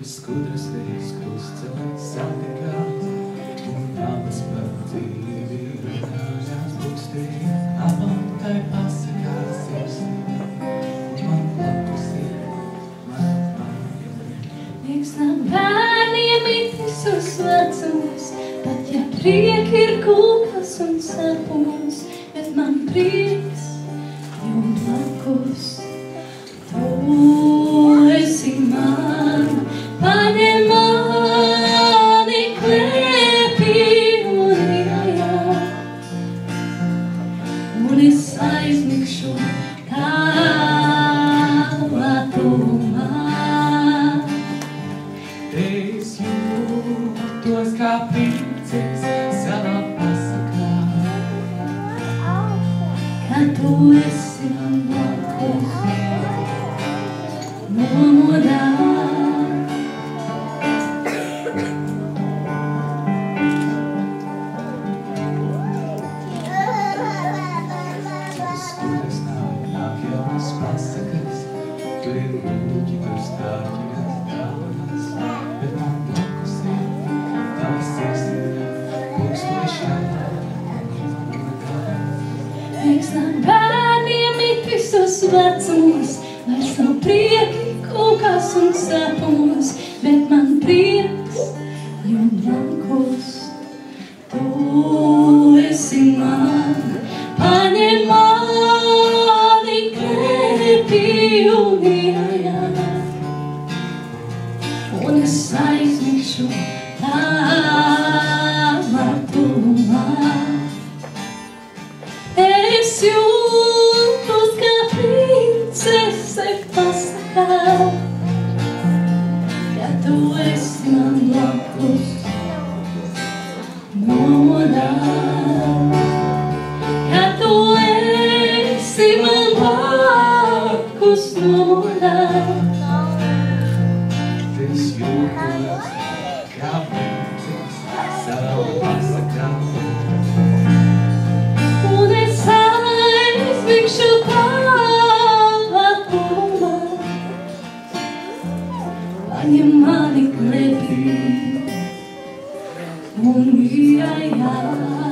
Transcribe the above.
skudras vējs kluscelēs satikās, un abas par dzīvību runājās būstīgi, abām tai pasakās sirsnīgi, un man blakus ir māja. Mīkstam bērniem it visos vecumos, pat ja prieki ir kūkas un sapumos, bet man prieks jau blakus. Tu esi man, paņem mani klēpī un iejā, un es aizmigšu tavā tuvumā. Es jūtos kā princese savā pasakā, Kad tu esi man blakus, nomodā. skudras nāk jaunas pasakas, tur ir lūķi, tur stāķinas dāvanas, bet man blakus ir tavas sirsnīgi, pulkstoši Mīkstam bērniem it visos vecumos, vairs nav prieki kūkās un sapumos, bet man prieks jau blakus. Tu esi man, paņem mani klēpī un iejā, un es aizmigšu tavā tuvumā. Es jūtos kā princese pasakā, ka tu esi man blakus, nomodā. Ka tu esi man blakus, nomodā. Es jūtos kā princese savā pasakā, Un es aizmigšu tavā tuvumā. Paņem mani klēpī un iejā.